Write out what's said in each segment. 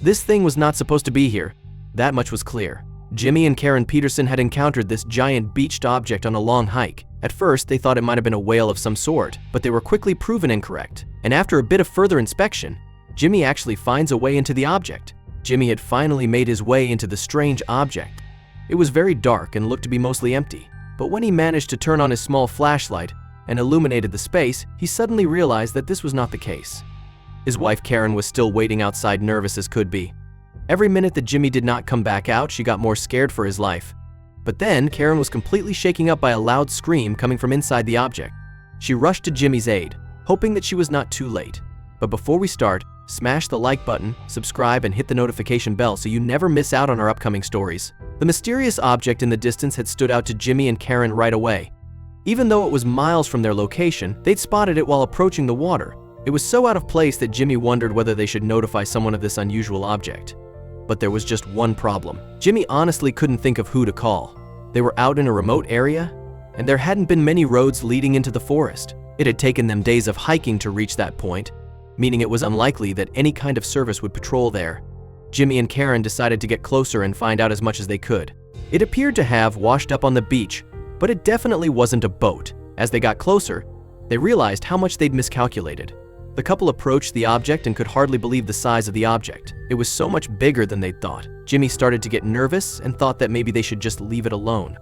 This thing was not supposed to be here. That much was clear. Jimmy and Karen Peterson had encountered this giant beached object on a long hike. At first, they thought it might have been a whale of some sort, but they were quickly proven incorrect. And after a bit of further inspection, Jimmy actually finds a way into the object. Jimmy had finally made his way into the strange object. It was very dark and looked to be mostly empty. But when he managed to turn on his small flashlight and illuminated the space, he suddenly realized that this was not the case. His wife Karen was still waiting outside, nervous as could be. Every minute that Jimmy did not come back out, she got more scared for his life. But then, Karen was completely shaken up by a loud scream coming from inside the object. She rushed to Jimmy's aid, hoping that she was not too late. But before we start, smash the like button, subscribe, and hit the notification bell so you never miss out on our upcoming stories. The mysterious object in the distance had stood out to Jimmy and Karen right away. Even though it was miles from their location, they'd spotted it while approaching the water. It was so out of place that Jimmy wondered whether they should notify someone of this unusual object. But there was just one problem. Jimmy honestly couldn't think of who to call. They were out in a remote area, and there hadn't been many roads leading into the forest. It had taken them days of hiking to reach that point, meaning it was unlikely that any kind of service would patrol there. Jimmy and Karen decided to get closer and find out as much as they could. It appeared to have washed up on the beach, but it definitely wasn't a boat. As they got closer, they realized how much they'd miscalculated. The couple approached the object and could hardly believe the size of the object. It was so much bigger than they'd thought. Jimmy started to get nervous and thought that maybe they should just leave it alone.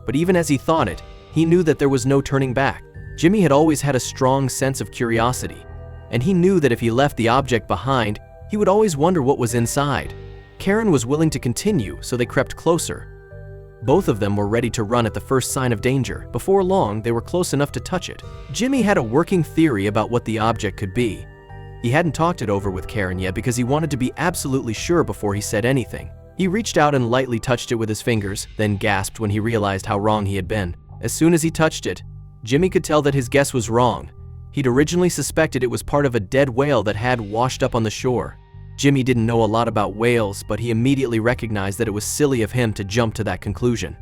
But even as he thought it, he knew that there was no turning back. Jimmy had always had a strong sense of curiosity, and he knew that if he left the object behind, he would always wonder what was inside. Karen was willing to continue, so they crept closer. Both of them were ready to run at the first sign of danger. Before long, they were close enough to touch it. Jimmy had a working theory about what the object could be. He hadn't talked it over with Karen yet because he wanted to be absolutely sure before he said anything. He reached out and lightly touched it with his fingers, then gasped when he realized how wrong he had been. As soon as he touched it, Jimmy could tell that his guess was wrong. He'd originally suspected it was part of a dead whale that had washed up on the shore. Jimmy didn't know a lot about whales, but he immediately recognized that it was silly of him to jump to that conclusion.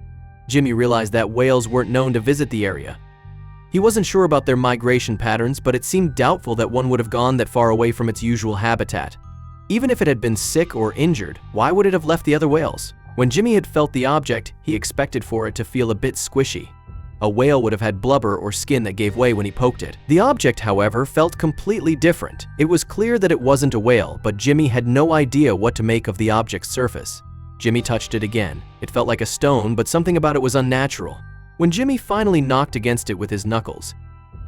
Jimmy realized that whales weren't known to visit the area. He wasn't sure about their migration patterns, but it seemed doubtful that one would have gone that far away from its usual habitat. Even if it had been sick or injured, why would it have left the other whales? When Jimmy had felt the object, he expected for it to feel a bit squishy. A whale would have had blubber or skin that gave way when he poked it. The object, however, felt completely different. It was clear that it wasn't a whale, but Jimmy had no idea what to make of the object's surface. Jimmy touched it again. It felt like a stone, but something about it was unnatural. When Jimmy finally knocked against it with his knuckles,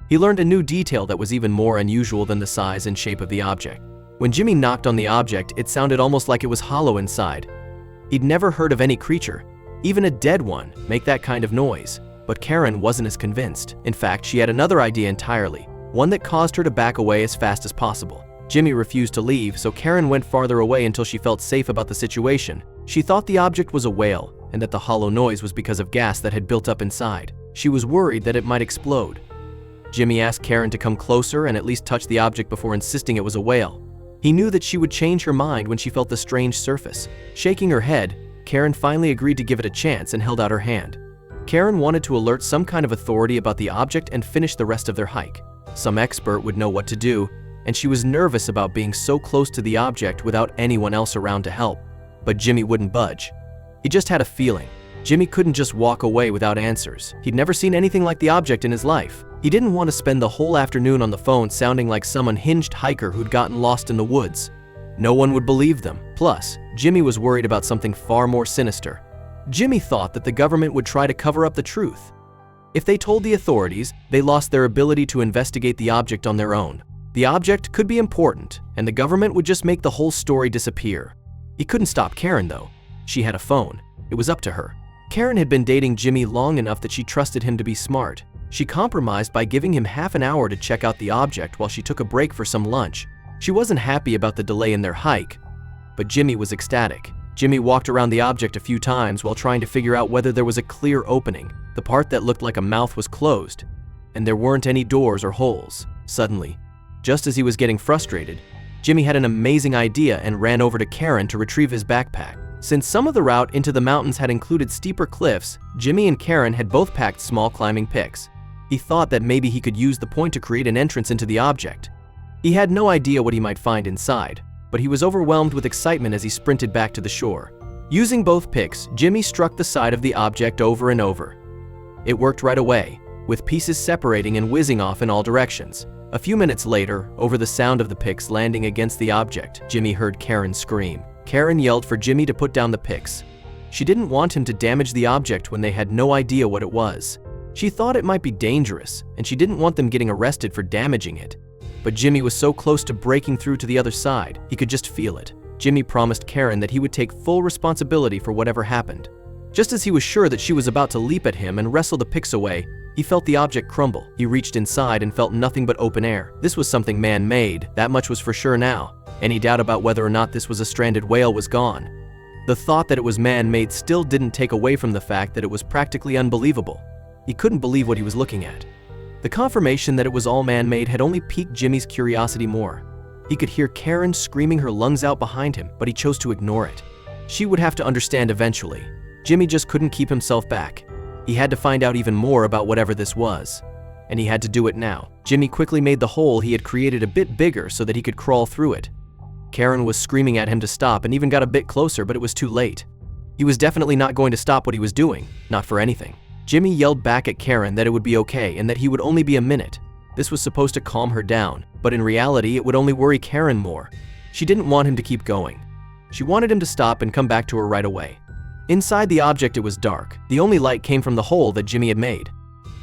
he learned a new detail that was even more unusual than the size and shape of the object. When Jimmy knocked on the object, it sounded almost like it was hollow inside. He'd never heard of any creature, even a dead one, make that kind of noise. But Karen wasn't as convinced. In fact, she had another idea entirely, one that caused her to back away as fast as possible. Jimmy refused to leave, so Karen went farther away until she felt safe about the situation. She thought the object was a whale, and that the hollow noise was because of gas that had built up inside. She was worried that it might explode. Jimmy asked Karen to come closer and at least touch the object before insisting it was a whale. He knew that she would change her mind when she felt the strange surface. Shaking her head, Karen finally agreed to give it a chance and held out her hand. Karen wanted to alert some kind of authority about the object and finish the rest of their hike. Some expert would know what to do, and she was nervous about being so close to the object without anyone else around to help. But Jimmy wouldn't budge. He just had a feeling. Jimmy couldn't just walk away without answers. He'd never seen anything like the object in his life. He didn't want to spend the whole afternoon on the phone sounding like some unhinged hiker who'd gotten lost in the woods. No one would believe them. Plus, Jimmy was worried about something far more sinister. Jimmy thought that the government would try to cover up the truth. If they told the authorities, they lost their ability to investigate the object on their own. The object could be important, and the government would just make the whole story disappear. He couldn't stop Karen, though. She had a phone. It was up to her. Karen had been dating Jimmy long enough that she trusted him to be smart. She compromised by giving him half an hour to check out the object while she took a break for some lunch. She wasn't happy about the delay in their hike, but Jimmy was ecstatic. Jimmy walked around the object a few times while trying to figure out whether there was a clear opening. The part that looked like a mouth was closed, and there weren't any doors or holes. Suddenly, just as he was getting frustrated, Jimmy had an amazing idea and ran over to Karen to retrieve his backpack. Since some of the route into the mountains had included steeper cliffs, Jimmy and Karen had both packed small climbing picks. He thought that maybe he could use the point to create an entrance into the object. He had no idea what he might find inside, but he was overwhelmed with excitement as he sprinted back to the shore. Using both picks, Jimmy struck the side of the object over and over. It worked right away, with pieces separating and whizzing off in all directions. A few minutes later, over the sound of the picks landing against the object, Jimmy heard Karen scream. Karen yelled for Jimmy to put down the picks. She didn't want him to damage the object when they had no idea what it was. She thought it might be dangerous, and she didn't want them getting arrested for damaging it. But Jimmy was so close to breaking through to the other side, he could just feel it. Jimmy promised Karen that he would take full responsibility for whatever happened. Just as he was sure that she was about to leap at him and wrestle the picks away, he felt the object crumble. He reached inside and felt nothing but open air. This was something man-made, that much was for sure now. Any doubt about whether or not this was a stranded whale was gone. The thought that it was man-made still didn't take away from the fact that it was practically unbelievable. He couldn't believe what he was looking at. The confirmation that it was all man-made had only piqued Jimmy's curiosity more. He could hear Karen screaming her lungs out behind him, but he chose to ignore it. She would have to understand eventually. Jimmy just couldn't keep himself back. He had to find out even more about whatever this was, and he had to do it now. Jimmy quickly made the hole he had created a bit bigger so that he could crawl through it. Karen was screaming at him to stop and even got a bit closer, but it was too late. He was definitely not going to stop what he was doing, not for anything. Jimmy yelled back at Karen that it would be okay and that he would only be a minute. This was supposed to calm her down, but in reality it would only worry Karen more. She didn't want him to keep going. She wanted him to stop and come back to her right away. Inside the object it was dark. The only light came from the hole that Jimmy had made.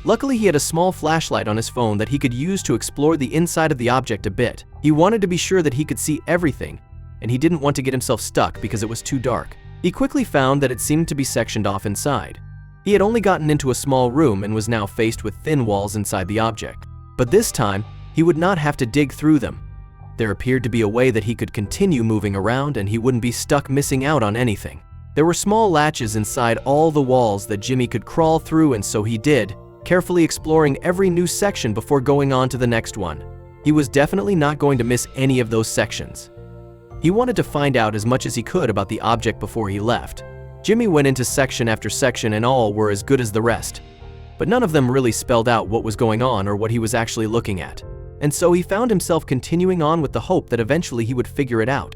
Luckily he had a small flashlight on his phone that he could use to explore the inside of the object a bit. He wanted to be sure that he could see everything, and he didn't want to get himself stuck because it was too dark. He quickly found that it seemed to be sectioned off inside. He had only gotten into a small room and was now faced with thin walls inside the object. But this time, he would not have to dig through them. There appeared to be a way that he could continue moving around and he wouldn't be stuck missing out on anything. There were small latches inside all the walls that Jimmy could crawl through, and so he did, carefully exploring every new section before going on to the next one. He was definitely not going to miss any of those sections. He wanted to find out as much as he could about the object before he left. Jimmy went into section after section and all were as good as the rest. But none of them really spelled out what was going on or what he was actually looking at. And so he found himself continuing on with the hope that eventually he would figure it out.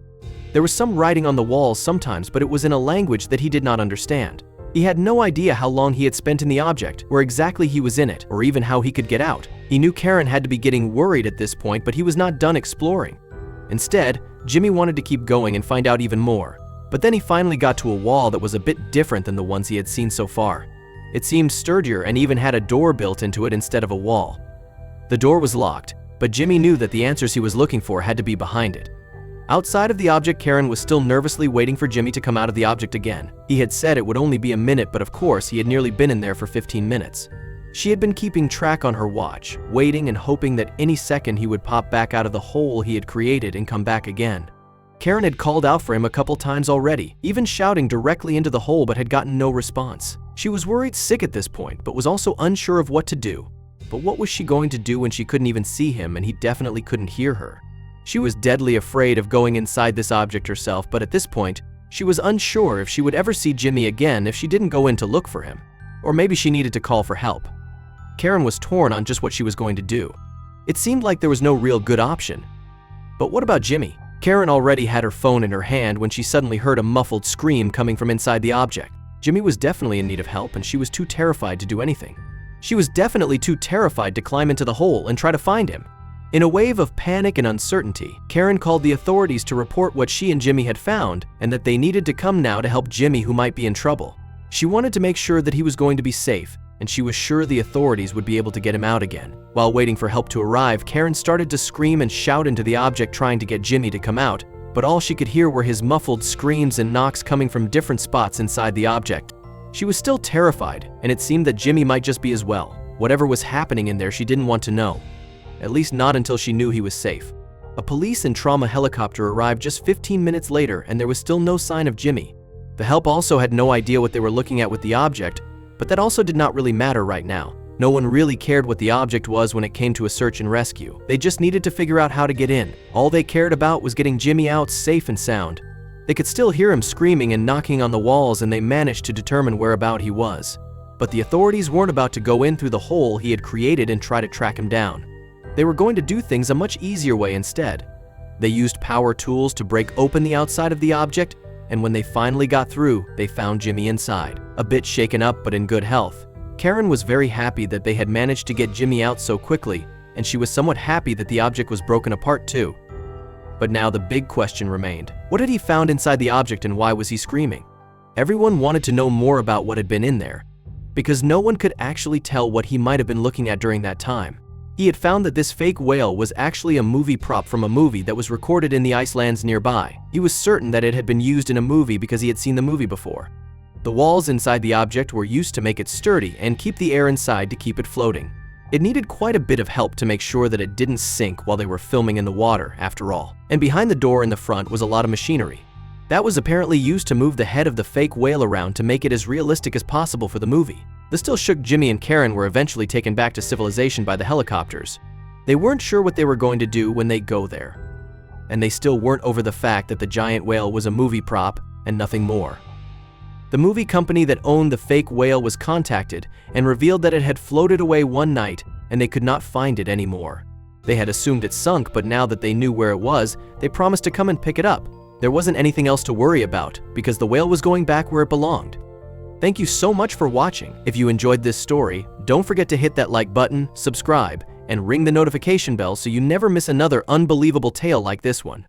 There was some writing on the walls sometimes, but it was in a language that he did not understand. He had no idea how long he had spent in the object, where exactly he was in it, or even how he could get out. He knew Karen had to be getting worried at this point, but he was not done exploring. Instead, Jimmy wanted to keep going and find out even more. But then he finally got to a wall that was a bit different than the ones he had seen so far. It seemed sturdier and even had a door built into it instead of a wall. The door was locked, but Jimmy knew that the answers he was looking for had to be behind it. Outside of the object, Karen was still nervously waiting for Jimmy to come out of the object again. He had said it would only be a minute, but of course he had nearly been in there for 15 minutes. She had been keeping track on her watch, waiting and hoping that any second he would pop back out of the hole he had created and come back again. Karen had called out for him a couple times already, even shouting directly into the hole, but had gotten no response. She was worried sick at this point, but was also unsure of what to do. But what was she going to do when she couldn't even see him and he definitely couldn't hear her? She was deadly afraid of going inside this object herself, but at this point, she was unsure if she would ever see Jimmy again if she didn't go in to look for him. Or maybe she needed to call for help. Karen was torn on just what she was going to do. It seemed like there was no real good option. But what about Jimmy? Karen already had her phone in her hand when she suddenly heard a muffled scream coming from inside the object. Jimmy was definitely in need of help and she was too terrified to do anything. She was definitely too terrified to climb into the hole and try to find him. In a wave of panic and uncertainty, Karen called the authorities to report what she and Jimmy had found and that they needed to come now to help Jimmy, who might be in trouble. She wanted to make sure that he was going to be safe, and she was sure the authorities would be able to get him out again. While waiting for help to arrive, Karen started to scream and shout into the object trying to get Jimmy to come out, but all she could hear were his muffled screams and knocks coming from different spots inside the object. She was still terrified, and it seemed that Jimmy might just be as well. Whatever was happening in there, she didn't want to know. At least not until she knew he was safe. A police and trauma helicopter arrived just 15 minutes later and there was still no sign of Jimmy. The help also had no idea what they were looking at with the object, but that also did not really matter right now. No one really cared what the object was when it came to a search and rescue. They just needed to figure out how to get in. All they cared about was getting Jimmy out safe and sound. They could still hear him screaming and knocking on the walls, and they managed to determine whereabout he was. But the authorities weren't about to go in through the hole he had created and try to track him down. They were going to do things a much easier way instead. They used power tools to break open the outside of the object, and when they finally got through, they found Jimmy inside, a bit shaken up but in good health. Karen was very happy that they had managed to get Jimmy out so quickly, and she was somewhat happy that the object was broken apart too. But now the big question remained. What had he found inside the object and why was he screaming? Everyone wanted to know more about what had been in there, because no one could actually tell what he might have been looking at during that time. He had found that this fake whale was actually a movie prop from a movie that was recorded in the icelands nearby. He was certain that it had been used in a movie because he had seen the movie before. The walls inside the object were used to make it sturdy and keep the air inside to keep it floating. It needed quite a bit of help to make sure that it didn't sink while they were filming in the water, after all. And behind the door in the front was a lot of machinery. That was apparently used to move the head of the fake whale around to make it as realistic as possible for the movie. The still shook Jimmy and Karen were eventually taken back to civilization by the helicopters. They weren't sure what they were going to do when they go there. And they still weren't over the fact that the giant whale was a movie prop and nothing more. The movie company that owned the fake whale was contacted and revealed that it had floated away one night and they could not find it anymore. They had assumed it sunk, but now that they knew where it was, they promised to come and pick it up. There wasn't anything else to worry about because the whale was going back where it belonged. Thank you so much for watching. If you enjoyed this story, don't forget to hit that like button, subscribe, and ring the notification bell so you never miss another unbelievable tale like this one.